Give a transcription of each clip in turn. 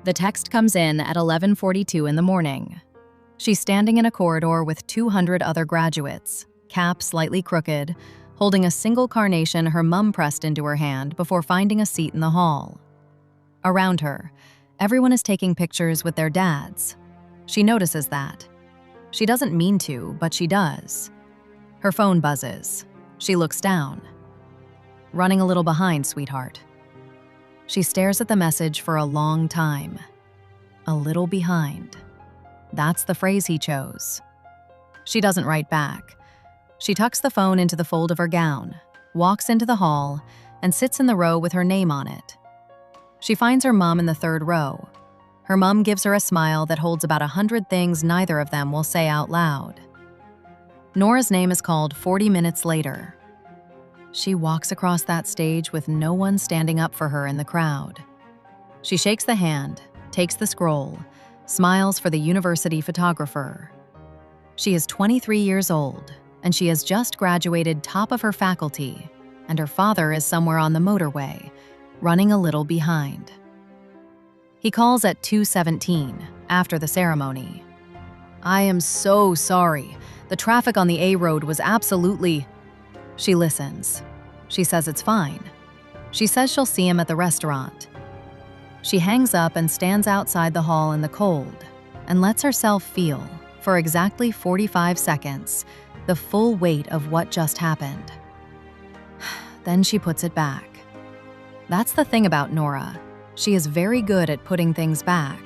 The text comes in at 11:42 in the morning. She's standing in a corridor with 200 other graduates, cap slightly crooked, holding a single carnation her mum pressed into her hand before finding a seat in the hall. Around her, everyone is taking pictures with their dads. She notices that. She doesn't mean to, but she does. Her phone buzzes. She looks down. "Running a little behind, sweetheart." She stares at the message for a long time. A little behind. That's the phrase he chose. She doesn't write back. She tucks the phone into the fold of her gown, walks into the hall, and sits in the row with her name on it. She finds her mom in the third row. Her mom gives her a smile that holds about 100 things neither of them will say out loud. Norah's name is called 40 minutes later. She walks across that stage with no one standing up for her in the crowd. She shakes the hand, takes the scroll, smiles for the university photographer. She is 23 years old, and she has just graduated top of her faculty, and her father is somewhere on the motorway, running a little behind. He calls at 2:17, after the ceremony. "I am so sorry. The traffic on the A road was absolutely..." She listens. She says it's fine. She says she'll see him at the restaurant. She hangs up and stands outside the hall in the cold and lets herself feel, for exactly 45 seconds, the full weight of what just happened. Then she puts it back. That's the thing about Norah. She is very good at putting things back.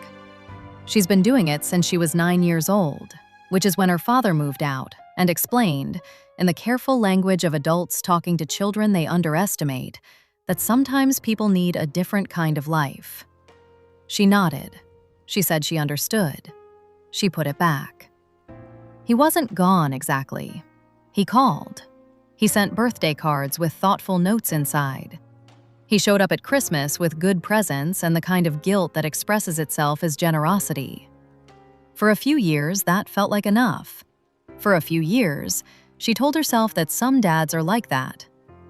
She's been doing it since she was 9 years old, which is when her father moved out and explained, in the careful language of adults talking to children they underestimate, that sometimes people need a different kind of life. She nodded. She said she understood. She put it back. He wasn't gone exactly. He called. He sent birthday cards with thoughtful notes inside. He showed up at Christmas with good presents and the kind of guilt that expresses itself as generosity. For a few years, that felt like enough. For a few years, she told herself that some dads are like that,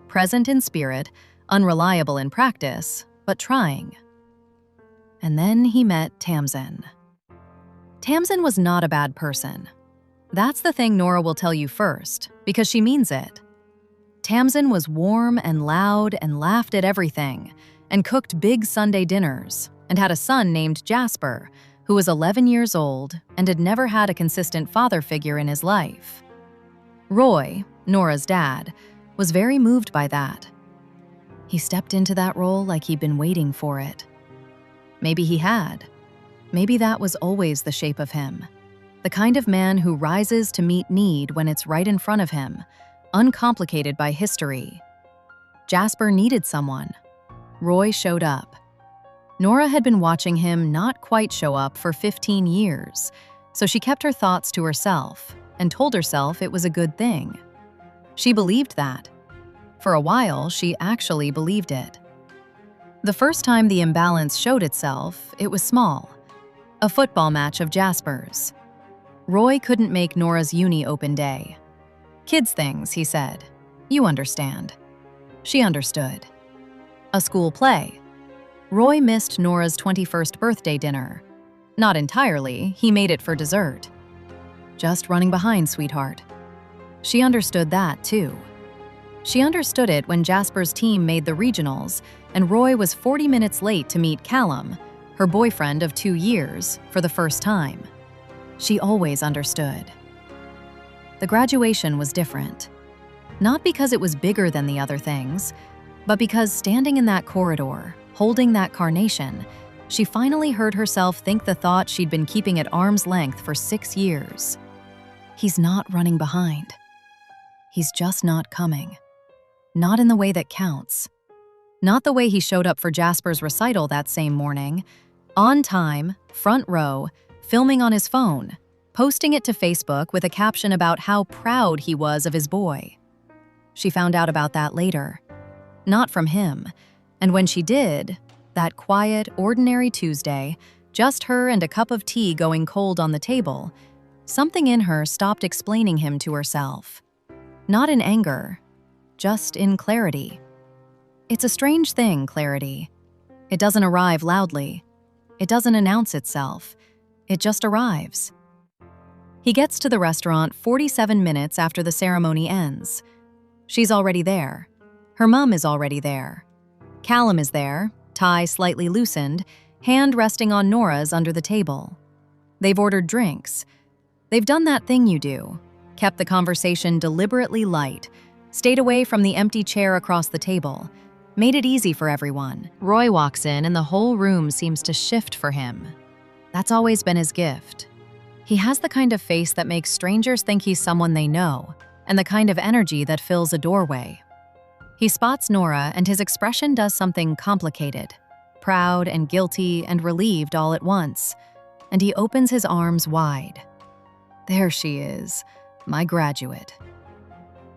present in spirit, unreliable in practice, but trying. And then he met Tamsin. Tamsin was not a bad person. That's the thing Norah will tell you first, because she means it. Tamsin was warm and loud and laughed at everything, and cooked big Sunday dinners, and had a son named Jasper, who was 11 years old and had never had a consistent father figure in his life. Roy, Norah's dad, was very moved by that. He stepped into that role like he'd been waiting for it. Maybe he had. Maybe that was always the shape of him. The kind of man who rises to meet need when it's right in front of him, uncomplicated by history. Jasper needed someone. Roy showed up. Norah had been watching him not quite show up for 15 years, so she kept her thoughts to herself and told herself it was a good thing. She believed that. For a while, she actually believed it. The first time the imbalance showed itself, it was small. A football match of Jasper's. Roy couldn't make Norah's uni open day. "Kids things," he said. "You understand." She understood. A school play. Roy missed Norah's 21st birthday dinner. Not entirely, he made it for dessert. "Just running behind, sweetheart." She understood that, too. She understood it when Jasper's team made the regionals and Roy was 40 minutes late to meet Callum, her boyfriend of 2 years, for the first time. She always understood. The graduation was different. Not because it was bigger than the other things, but because standing in that corridor, holding that carnation, she finally heard herself think the thought she'd been keeping at arm's length for 6 years. He's not running behind. He's just not coming. Not in the way that counts. Not the way he showed up for Jasper's recital that same morning, on time, front row, filming on his phone, posting it to Facebook with a caption about how proud he was of his boy. She found out about that later. Not from him. And when she did, that quiet, ordinary Tuesday, just her and a cup of tea going cold on the table, something in her stopped explaining him to herself. Not in anger, just in clarity. It's a strange thing, clarity. It doesn't arrive loudly. It doesn't announce itself. It just arrives. He gets to the restaurant 47 minutes after the ceremony ends. She's already there. Her mom is already there. Callum is there, tie slightly loosened, hand resting on Norah's under the table. They've ordered drinks. They've done that thing you do, kept the conversation deliberately light, stayed away from the empty chair across the table, made it easy for everyone. Roy walks in and the whole room seems to shift for him. That's always been his gift. He has the kind of face that makes strangers think he's someone they know, and the kind of energy that fills a doorway. He spots Norah and his expression does something complicated, proud and guilty and relieved all at once, and he opens his arms wide. There she is, my graduate.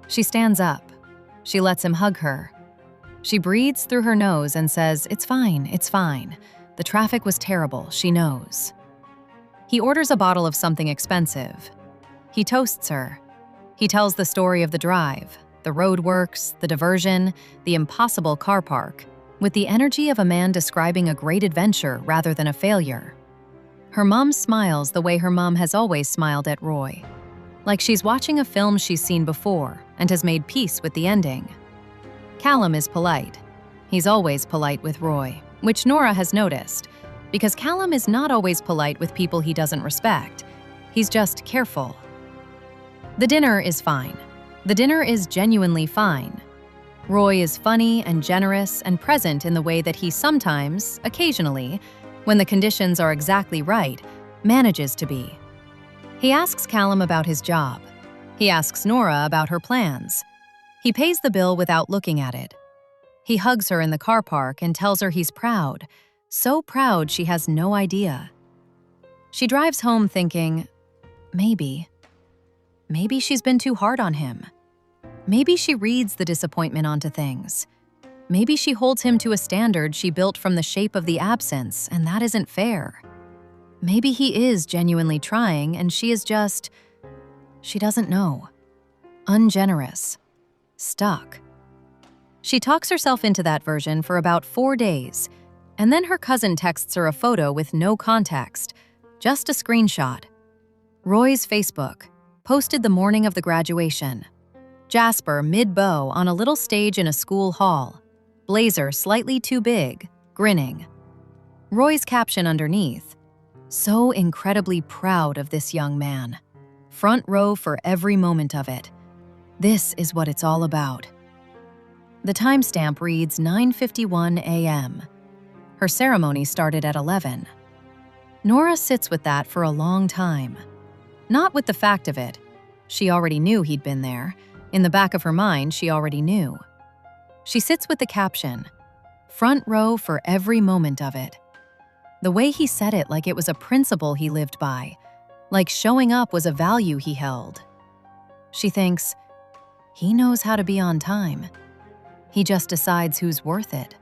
She stands up. She lets him hug her. She breathes through her nose and says, "It's fine, it's fine. The traffic was terrible, she knows." He orders a bottle of something expensive. He toasts her. He tells the story of the drive, the roadworks, the diversion, the impossible car park, with the energy of a man describing a great adventure rather than a failure. Her mom smiles the way her mom has always smiled at Roy, like she's watching a film she's seen before and has made peace with the ending. Callum is polite. He's always polite with Roy, which Norah has noticed, because Callum is not always polite with people he doesn't respect. He's just careful. The dinner is fine. The dinner is genuinely fine. Roy is funny and generous and present in the way that he sometimes, occasionally, when the conditions are exactly right, manages to be. He asks Callum about his job. He asks Norah about her plans. He pays the bill without looking at it. He hugs her in the car park and tells her he's proud, so proud she has no idea. She drives home thinking, maybe she's been too hard on him. Maybe she reads the disappointment onto things. Maybe she holds him to a standard she built from the shape of the absence, and that isn't fair. Maybe he is genuinely trying, and she is just, she doesn't know. Ungenerous. Stuck. She talks herself into that version for about 4 days, and then her cousin texts her a photo with no context, just a screenshot. Roy's Facebook, posted the morning of the graduation. Jasper mid-bow on a little stage in a school hall. Blazer slightly too big, grinning. Roy's caption underneath, "So incredibly proud of this young man. Front row for every moment of it. This is what it's all about." The timestamp reads 9:51 a.m. Her ceremony started at 11. Norah sits with that for a long time. Not with the fact of it. She already knew he'd been there. In the back of her mind, she already knew. She sits with the caption, "Front row for every moment of it." The way he said it like it was a principle he lived by, like showing up was a value he held. She thinks, he knows how to be on time. He just decides who's worth it.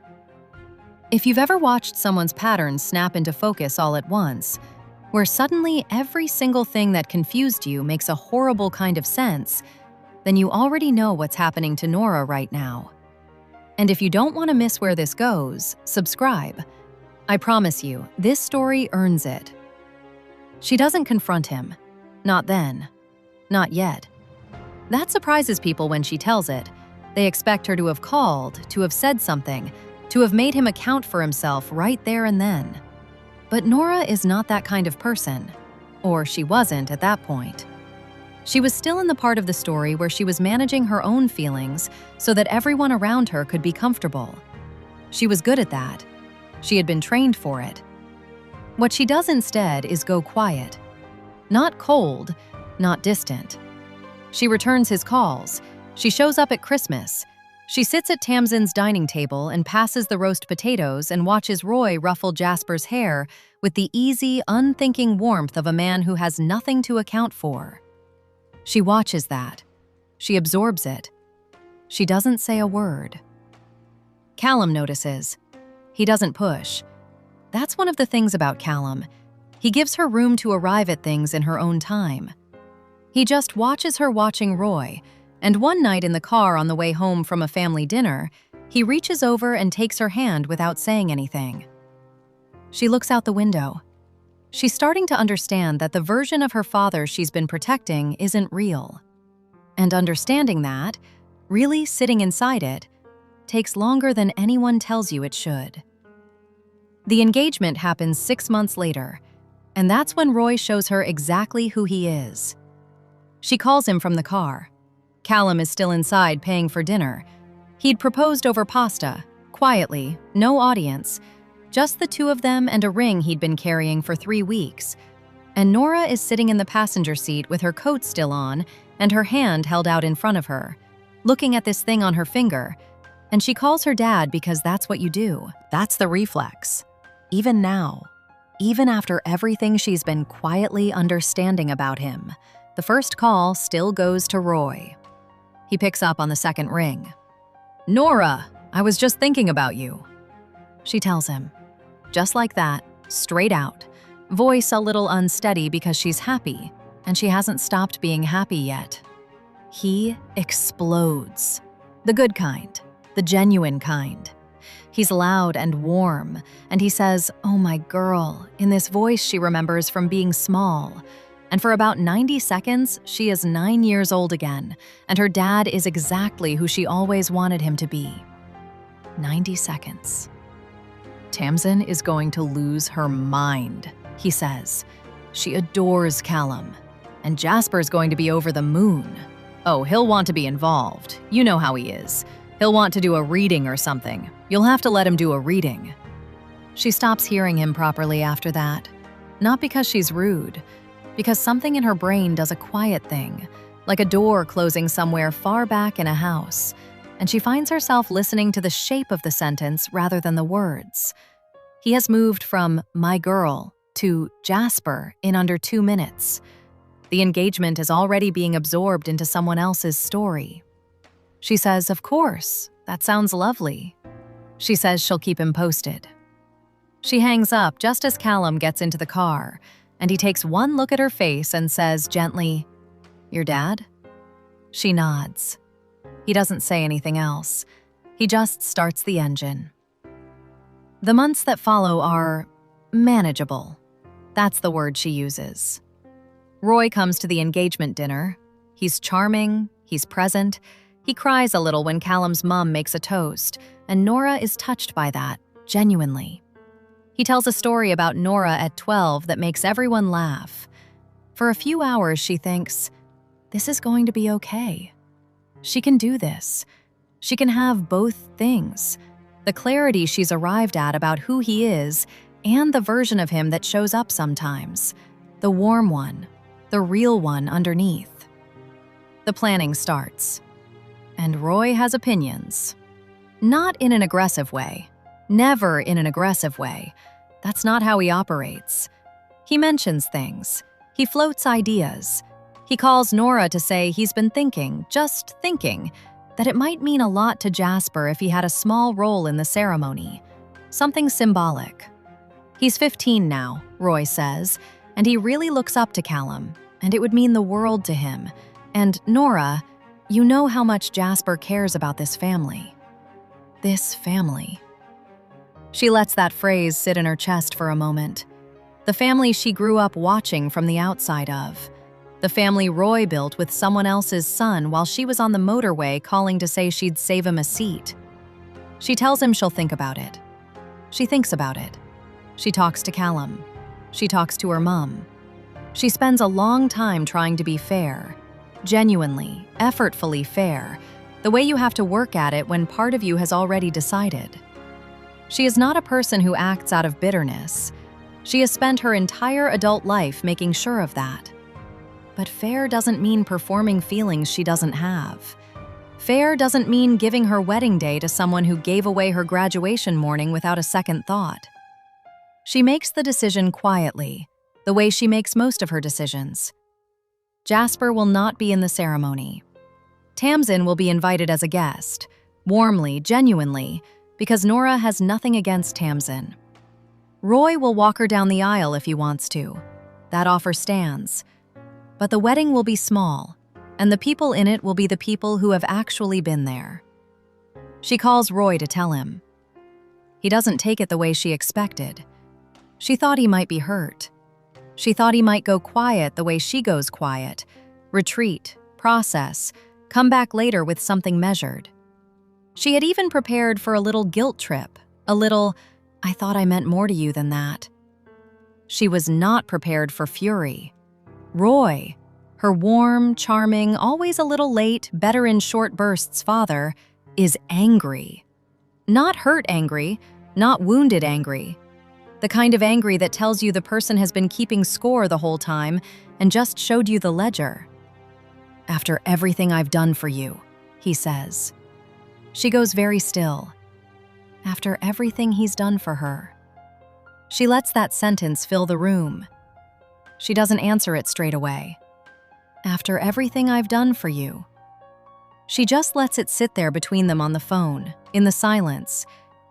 If you've ever watched someone's patterns snap into focus all at once, where suddenly every single thing that confused you makes a horrible kind of sense, then you already know what's happening to Norah right now. And if you don't want to miss where this goes, subscribe. I promise you, this story earns it. She doesn't confront him. Not then. Not yet. That surprises people when she tells it. They expect her to have called, to have said something, to have made him account for himself right there and then. But Norah is not that kind of person. Or she wasn't at that point. She was still in the part of the story where she was managing her own feelings so that everyone around her could be comfortable. She was good at that. She had been trained for it. What she does instead is go quiet. Not cold, not distant. She returns his calls. She shows up at Christmas. She sits at Tamsin's dining table and passes the roast potatoes and watches Roy ruffle Jasper's hair with the easy, unthinking warmth of a man who has nothing to account for. She watches that. She absorbs it. She doesn't say a word. Callum notices. He doesn't push. That's one of the things about Callum. He gives her room to arrive at things in her own time. He just watches her watching Roy, and one night in the car on the way home from a family dinner, he reaches over and takes her hand without saying anything. She looks out the window. She's starting to understand that the version of her father she's been protecting isn't real. And understanding that, really sitting inside it, takes longer than anyone tells you it should. The engagement happens 6 months later, and that's when Roy shows her exactly who he is. She calls him from the car. Callum is still inside paying for dinner. He'd proposed over pasta, quietly, no audience, just the two of them and a ring he'd been carrying for 3 weeks. And Norah is sitting in the passenger seat with her coat still on and her hand held out in front of her, looking at this thing on her finger, and she calls her dad because that's what you do. That's the reflex. Even now, even after everything she's been quietly understanding about him, the first call still goes to Roy. He picks up on the second ring. "Norah, I was just thinking about you," she tells him. Just like that, straight out, voice a little unsteady because she's happy, and she hasn't stopped being happy yet. He explodes. The good kind, the genuine kind. He's loud and warm, and he says, "Oh my girl," in this voice she remembers from being small. And for about 90 seconds, she is 9 years old again, and her dad is exactly who she always wanted him to be. 90 seconds. "Tamsin is going to lose her mind," he says. "She adores Callum, and Jasper's going to be over the moon. Oh, he'll want to be involved. You know how he is. He'll want to do a reading or something. You'll have to let him do a reading." She stops hearing him properly after that. Not because she's rude, because something in her brain does a quiet thing, like a door closing somewhere far back in a house, and she finds herself listening to the shape of the sentence rather than the words. He has moved from "my girl" to "Jasper" in under 2 minutes. The engagement is already being absorbed into someone else's story. She says, "Of course, that sounds lovely." She says she'll keep him posted. She hangs up just as Callum gets into the car, and he takes one look at her face and says gently, "Your dad?" She nods. He doesn't say anything else. He just starts the engine. The months that follow are manageable. That's the word she uses. Roy comes to the engagement dinner. He's charming, he's present. He cries a little when Callum's mom makes a toast, and Norah is touched by that, genuinely. He tells a story about Norah at 12 that makes everyone laugh. For a few hours, she thinks, this is going to be okay. She can do this. She can have both things. The clarity she's arrived at about who he is and the version of him that shows up sometimes. The warm one, the real one underneath. The planning starts. And Roy has opinions. Not in an aggressive way. Never in an aggressive way. That's not how he operates. He mentions things. He floats ideas. He calls Norah to say he's been thinking, just thinking, that it might mean a lot to Jasper if he had a small role in the ceremony. Something symbolic. He's 15 now, Roy says, and he really looks up to Callum, and it would mean the world to him. And Norah, you know how much Jasper cares about this family. This family. She lets that phrase sit in her chest for a moment. The family she grew up watching from the outside of. The family Roy built with someone else's son while she was on the motorway calling to say she'd save him a seat. She tells him she'll think about it. She thinks about it. She talks to Callum. She talks to her mom. She spends a long time trying to be fair. Genuinely, effortfully fair. The way you have to work at it when part of you has already decided. She is not a person who acts out of bitterness. She has spent her entire adult life making sure of that. But fair doesn't mean performing feelings she doesn't have. Fair doesn't mean giving her wedding day to someone who gave away her graduation morning without a second thought. She makes the decision quietly, the way she makes most of her decisions. Jasper will not be in the ceremony. Tamsin will be invited as a guest, warmly, genuinely, because Norah has nothing against Tamsin. Roy will walk her down the aisle if he wants to. That offer stands. But the wedding will be small, and the people in it will be the people who have actually been there. She calls Roy to tell him. He doesn't take it the way she expected. She thought he might be hurt. She thought he might go quiet the way she goes quiet, retreat, process, come back later with something measured. She had even prepared for a little guilt trip, a little, "I thought I meant more to you than that." She was not prepared for fury. Roy, her warm, charming, always a little late, better in short bursts father, is angry. Not hurt angry, not wounded angry. The kind of angry that tells you the person has been keeping score the whole time and just showed you the ledger. "After everything I've done for you," he says. She goes very still. After everything he's done for her. She lets that sentence fill the room. She doesn't answer it straight away. "After everything I've done for you." She just lets it sit there between them on the phone, in the silence,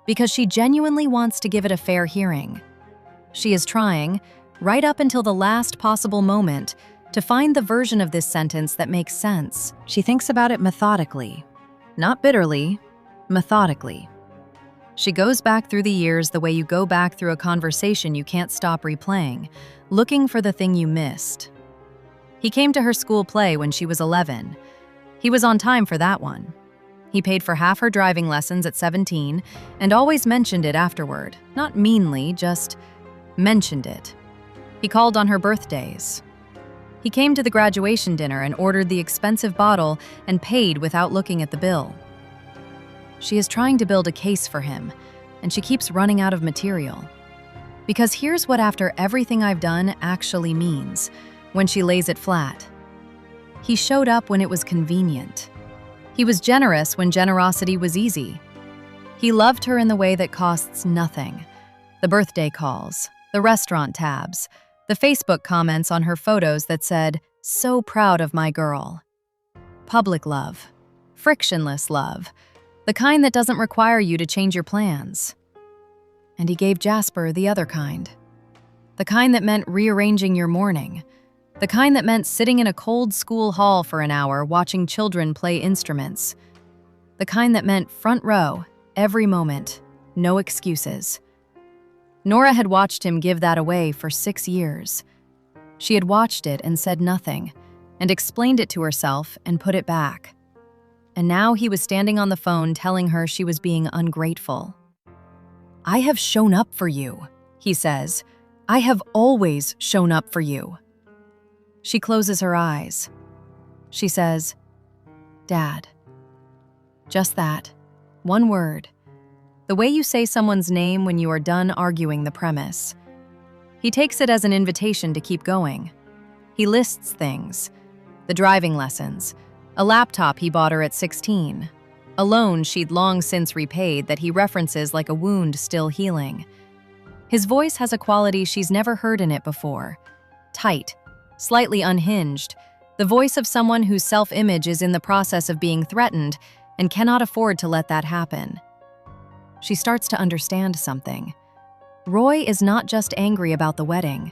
because she genuinely wants to give it a fair hearing. She is trying, right up until the last possible moment, to find the version of this sentence that makes sense. She thinks about it methodically. Not bitterly, methodically. She goes back through the years the way you go back through a conversation you can't stop replaying, looking for the thing you missed. He came to her school play when she was 11. He was on time for that one. He paid for half her driving lessons at 17 and always mentioned it afterward. Not meanly, just mentioned it. He called on her birthdays. He came to the graduation dinner and ordered the expensive bottle and paid without looking at the bill. She is trying to build a case for him, and she keeps running out of material. Because here's what "after everything I've done" actually means, when she lays it flat. He showed up when it was convenient. He was generous when generosity was easy. He loved her in the way that costs nothing. The birthday calls, the restaurant tabs, the Facebook comments on her photos that said, "So proud of my girl." Public love, frictionless love, the kind that doesn't require you to change your plans. And he gave Jasper the other kind. The kind that meant rearranging your morning. The kind that meant sitting in a cold school hall for an hour watching children play instruments. The kind that meant front row, every moment, no excuses. Norah had watched him give that away for 6 years. She had watched it and said nothing, and explained it to herself and put it back. And now he was standing on the phone telling her she was being ungrateful. "I have shown up for you," he says. "I have always shown up for you." She closes her eyes. She says, "Dad." Just that. One word. The way you say someone's name when you are done arguing the premise. He takes it as an invitation to keep going. He lists things. The driving lessons. A laptop he bought her at 16. A loan she'd long since repaid that he references like a wound still healing. His voice has a quality she's never heard in it before. Tight, slightly unhinged, the voice of someone whose self-image is in the process of being threatened and cannot afford to let that happen. She starts to understand something. Roy is not just angry about the wedding.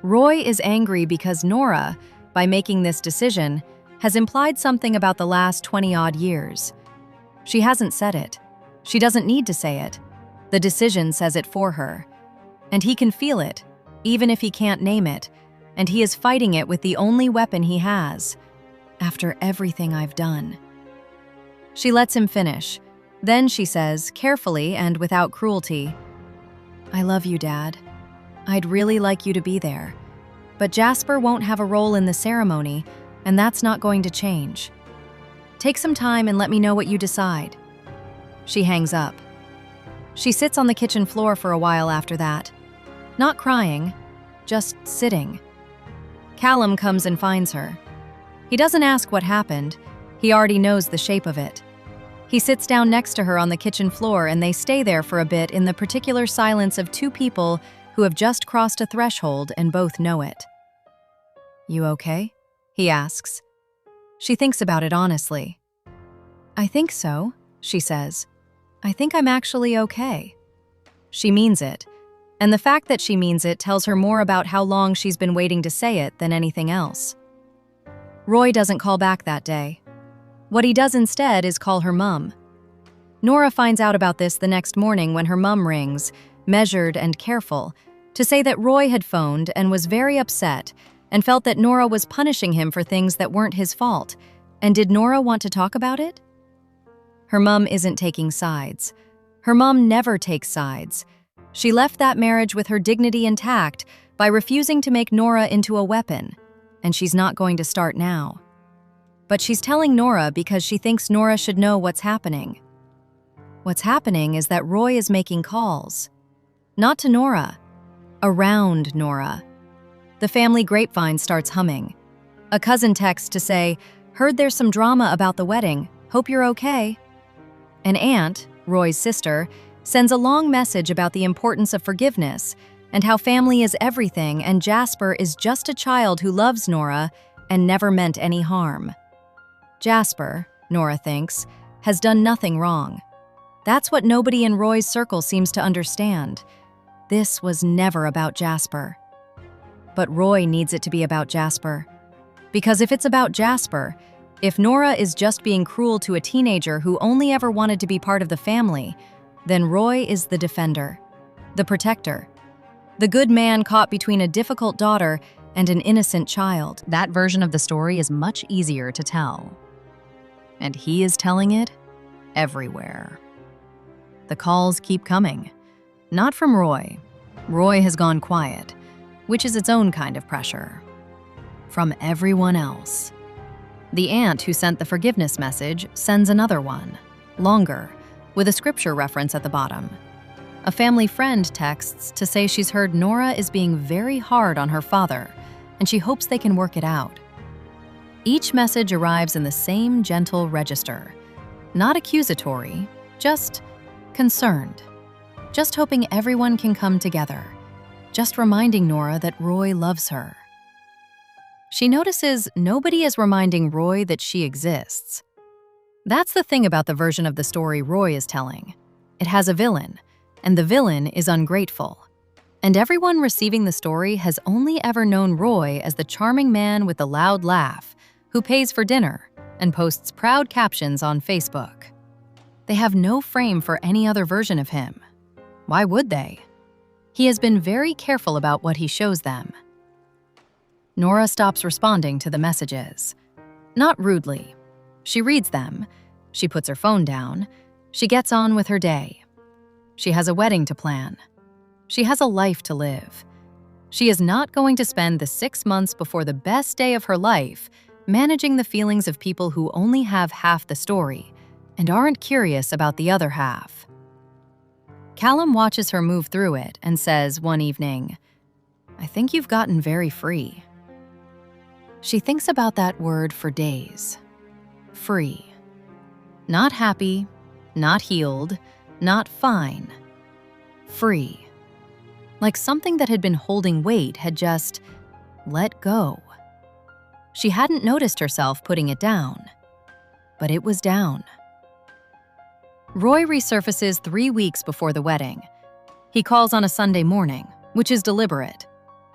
Roy is angry because Norah, by making this decision, has implied something about the last 20-odd years. She hasn't said it. She doesn't need to say it. The decision says it for her. And he can feel it, even if he can't name it, and he is fighting it with the only weapon he has. "After everything I've done." She lets him finish. Then she says, carefully and without cruelty, "I love you, Dad. I'd really like you to be there. But Jasper won't have a role in the ceremony, and that's not going to change. Take some time and let me know what you decide." She hangs up. She sits on the kitchen floor for a while after that. Not crying, just sitting. Callum comes and finds her. He doesn't ask what happened. He already knows the shape of it. He sits down next to her on the kitchen floor and they stay there for a bit in the particular silence of two people who have just crossed a threshold and both know it. "You okay?" he asks. She thinks about it honestly. "I think so," she says. "I think I'm actually okay." She means it, and the fact that she means it tells her more about how long she's been waiting to say it than anything else. Roy doesn't call back that day. What he does instead is call her mum. Norah finds out about this the next morning when her mum rings, measured and careful, to say that Roy had phoned and was very upset and felt that Norah was punishing him for things that weren't his fault. And did Norah want to talk about it? Her mom isn't taking sides. Her mom never takes sides. She left that marriage with her dignity intact by refusing to make Norah into a weapon, and she's not going to start now. But she's telling Norah because she thinks Norah should know what's happening. What's happening is that Roy is making calls. Not to Norah, around Norah. The family grapevine starts humming. A cousin texts to say, "Heard there's some drama about the wedding. Hope you're okay." An aunt, Roy's sister, sends a long message about the importance of forgiveness and how family is everything and Jasper is just a child who loves Norah and never meant any harm. Jasper, Norah thinks, has done nothing wrong. That's what nobody in Roy's circle seems to understand. This was never about Jasper. But Roy needs it to be about Jasper. Because if it's about Jasper, if Norah is just being cruel to a teenager who only ever wanted to be part of the family, then Roy is the defender, the protector, the good man caught between a difficult daughter and an innocent child. That version of the story is much easier to tell. And he is telling it everywhere. The calls keep coming. Not from Roy. Roy has gone quiet, which is its own kind of pressure. From everyone else. The aunt who sent the forgiveness message sends another one, longer, with a scripture reference at the bottom. A family friend texts to say she's heard Norah is being very hard on her father, and she hopes they can work it out. Each message arrives in the same gentle register. Not accusatory, just concerned. Just hoping everyone can come together. Just reminding Norah that Roy loves her. She notices nobody is reminding Roy that she exists. That's the thing about the version of the story Roy is telling. It has a villain, and the villain is ungrateful. And everyone receiving the story has only ever known Roy as the charming man with the loud laugh who pays for dinner and posts proud captions on Facebook. They have no frame for any other version of him. Why would they? He has been very careful about what he shows them. Norah stops responding to the messages. Not rudely. She reads them. She puts her phone down. She gets on with her day. She has a wedding to plan. She has a life to live. She is not going to spend the 6 months before the best day of her life managing the feelings of people who only have half the story and aren't curious about the other half. Callum watches her move through it and says one evening, "I think you've gotten very free." She thinks about that word for days. Free. Not happy, not healed, not fine. Free. Like something that had been holding weight had just let go. She hadn't noticed herself putting it down, but it was down. Roy resurfaces 3 weeks before the wedding. He calls on a Sunday morning, which is deliberate.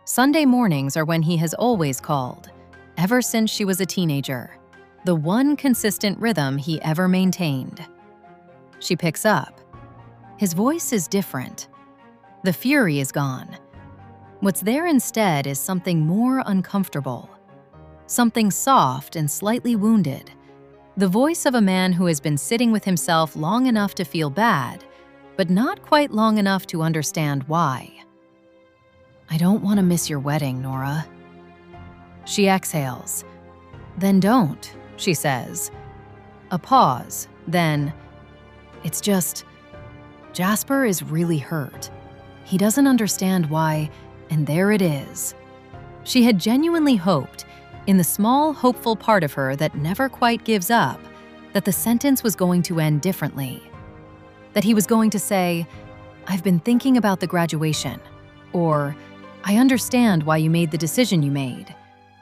Sunday mornings are when he has always called, ever since she was a teenager, the one consistent rhythm he ever maintained. She picks up. His voice is different. The fury is gone. What's there instead is something more uncomfortable, something soft and slightly wounded. The voice of a man who has been sitting with himself long enough to feel bad, but not quite long enough to understand why. "I don't want to miss your wedding, Norah." She exhales. "Then don't," she says. A pause, then, "It's just, Jasper is really hurt. He doesn't understand why, and there it is." She had genuinely hoped, in the small, hopeful part of her that never quite gives up, that the sentence was going to end differently. That he was going to say, "I've been thinking about the graduation," or "I understand why you made the decision you made,"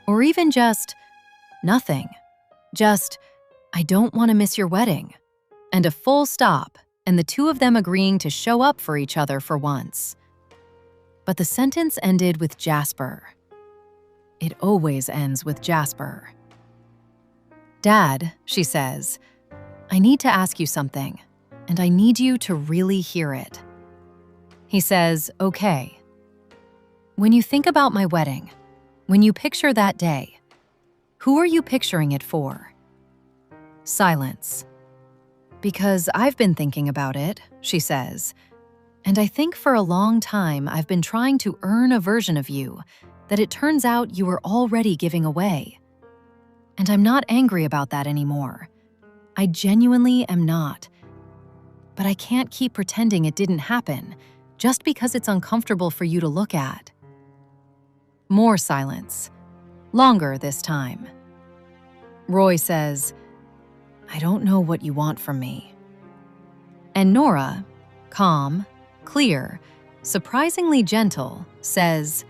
or even just, nothing. Just, "I don't want to miss your wedding," and a full stop, and the two of them agreeing to show up for each other for once. But the sentence ended with Jasper. It always ends with Jasper. "Dad," she says, "I need to ask you something, and I need you to really hear it." He says, "Okay." When you think about my wedding, when you picture that day, who are you picturing it for? Silence. Because I've been thinking about it, she says, and I think for a long time I've been trying to earn a version of you that it turns out you were already giving away. And I'm not angry about that anymore. I genuinely am not. But I can't keep pretending it didn't happen just because it's uncomfortable for you to look at. More silence. Longer this time. Roy says, I don't know what you want from me. And Norah, calm, clear, surprisingly gentle, says,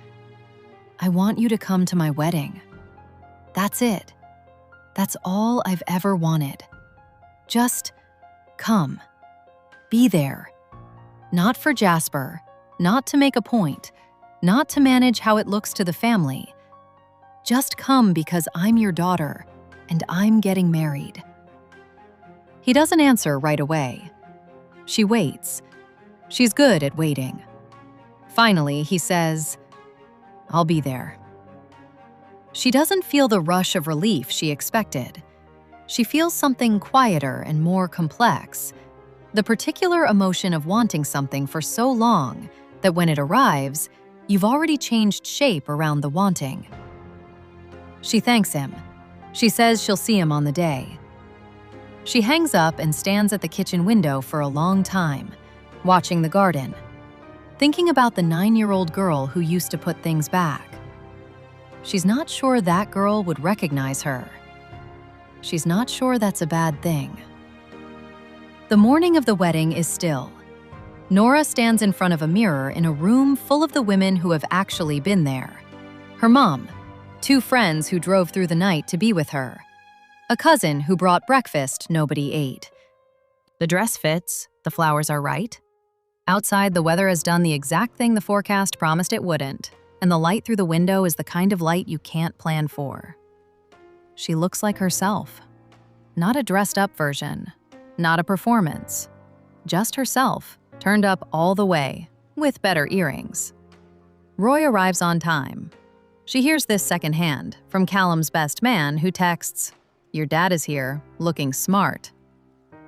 I want you to come to my wedding. That's it. That's all I've ever wanted. Just come. Be there. Not for Jasper, not to make a point, not to manage how it looks to the family. Just come because I'm your daughter and I'm getting married. He doesn't answer right away. She waits. She's good at waiting. Finally, he says, I'll be there. She doesn't feel the rush of relief she expected. She feels something quieter and more complex, the particular emotion of wanting something for so long that when it arrives, you've already changed shape around the wanting. She thanks him. She says she'll see him on the day. She hangs up and stands at the kitchen window for a long time, watching the garden, thinking about the 9-year-old girl who used to put things back. She's not sure that girl would recognize her. She's not sure that's a bad thing. The morning of the wedding is still. Norah stands in front of a mirror in a room full of the women who have actually been there. Her mom, 2 friends who drove through the night to be with her, a cousin who brought breakfast nobody ate. The dress fits, the flowers are right. Outside, the weather has done the exact thing the forecast promised it wouldn't, and the light through the window is the kind of light you can't plan for. She looks like herself. Not a dressed-up version, not a performance. Just herself, turned up all the way, with better earrings. Roy arrives on time. She hears this secondhand from Callum's best man who texts, Your dad is here, looking smart.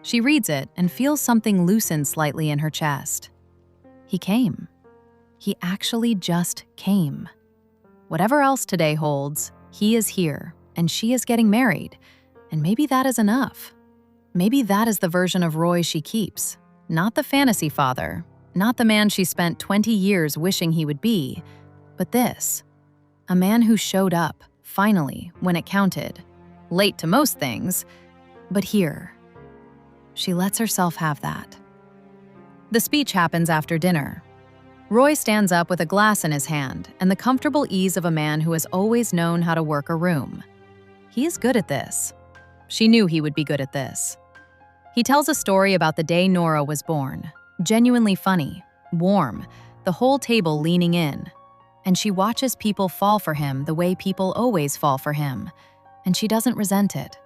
She reads it and feels something loosen slightly in her chest. He came. He actually just came. Whatever else today holds, he is here, and she is getting married. And maybe that is enough. Maybe that is the version of Roy she keeps. Not the fantasy father, not the man she spent 20 years wishing he would be, but this. A man who showed up, finally, when it counted. Late to most things, but here. She lets herself have that. The speech happens after dinner. Roy stands up with a glass in his hand and the comfortable ease of a man who has always known how to work a room. He is good at this. She knew he would be good at this. He tells a story about the day Norah was born, genuinely funny, warm, the whole table leaning in. And she watches people fall for him the way people always fall for him, and she doesn't resent it.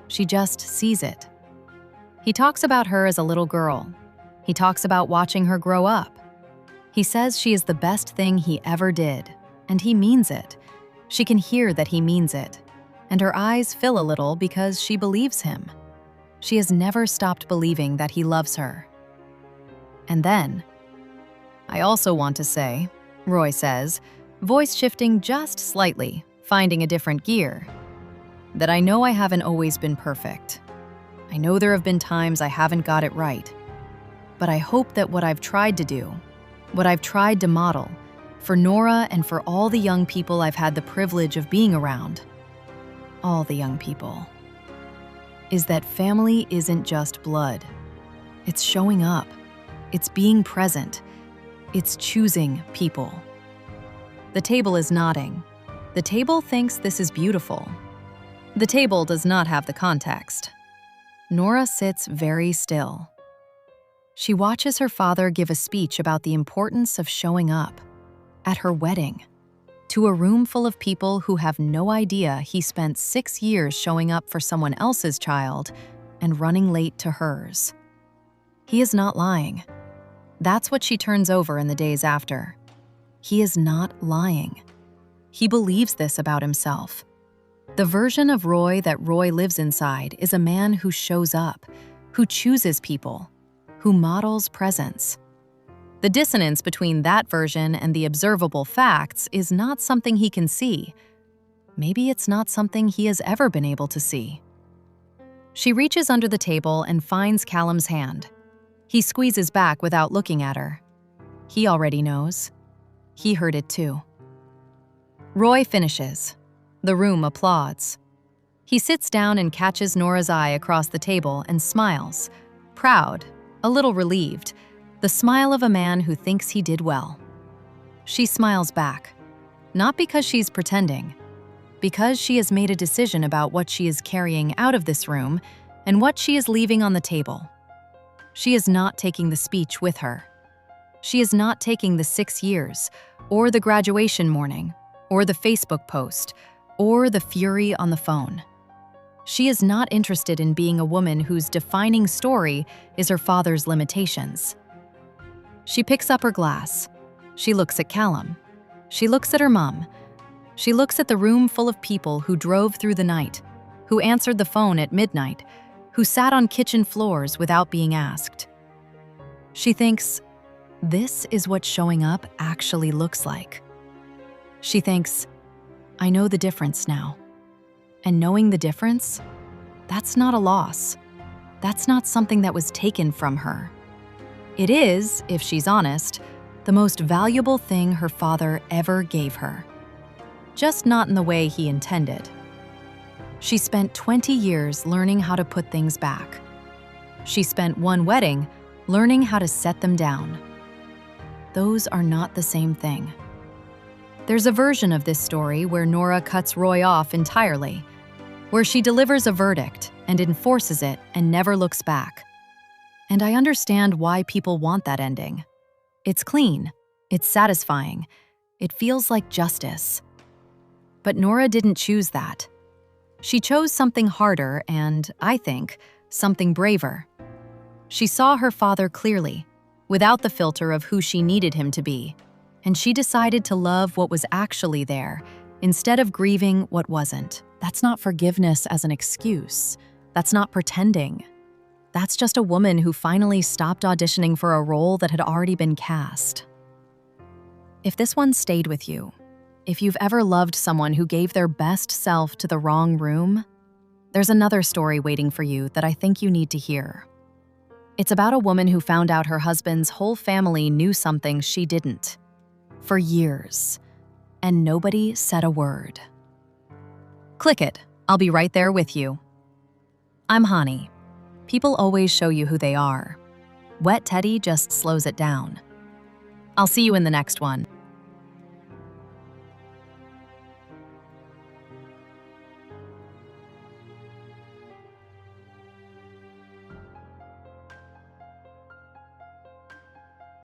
She just sees it. He talks about her as a little girl. He talks about watching her grow up. He says she is the best thing he ever did, and he means it. She can hear that he means it, and her eyes fill a little because she believes him. She has never stopped believing that he loves her. And then, I also want to say, Roy says, voice shifting just slightly, finding a different gear, that I know I haven't always been perfect. I know there have been times I haven't got it right. But I hope that what I've tried to do, what I've tried to model, for Norah and for all the young people I've had the privilege of being around, all the young people, is that family isn't just blood. It's showing up. It's being present. It's choosing people. The table is nodding. The table thinks this is beautiful. The table does not have the context. Norah sits very still. She watches her father give a speech about the importance of showing up at her wedding to a room full of people who have no idea he spent 6 years showing up for someone else's child and running late to hers. He is not lying. That's what she turns over in the days after. He is not lying. He believes this about himself. The version of Roy that Roy lives inside is a man who shows up, who chooses people, who models presence. The dissonance between that version and the observable facts is not something he can see. Maybe it's not something he has ever been able to see. She reaches under the table and finds Callum's hand. He squeezes back without looking at her. He already knows. He heard it too. Roy finishes. The room applauds. He sits down and catches Norah's eye across the table and smiles, proud, a little relieved, the smile of a man who thinks he did well. She smiles back, not because she's pretending, because she has made a decision about what she is carrying out of this room and what she is leaving on the table. She is not taking the speech with her. She is not taking the 6 years, or the graduation morning, or the Facebook post, or the fury on the phone. She is not interested in being a woman whose defining story is her father's limitations. She picks up her glass. She looks at Callum. She looks at her mom. She looks at the room full of people who drove through the night, who answered the phone at midnight, who sat on kitchen floors without being asked. She thinks, this is what showing up actually looks like. She thinks, I know the difference now. And knowing the difference, that's not a loss. That's not something that was taken from her. It is, if she's honest, the most valuable thing her father ever gave her. Just not in the way he intended. She spent 20 years learning how to put things back. She spent one wedding learning how to set them down. Those are not the same thing. There's a version of this story where Norah cuts Roy off entirely, where she delivers a verdict and enforces it and never looks back. And I understand why people want that ending. It's clean, it's satisfying, it feels like justice. But Norah didn't choose that. She chose something harder and, I think, something braver. She saw her father clearly, without the filter of who she needed him to be. And she decided to love what was actually there, instead of grieving what wasn't. That's not forgiveness as an excuse. That's not pretending. That's just a woman who finally stopped auditioning for a role that had already been cast. If this one stayed with you, if you've ever loved someone who gave their best self to the wrong room, there's another story waiting for you that I think you need to hear. It's about a woman who found out her husband's whole family knew something she didn't. For years, and nobody said a word. Click it. I'll be right there with you. I'm Hani. People always show you who they are. Wet Teddy just slows it down. I'll see you in the next one.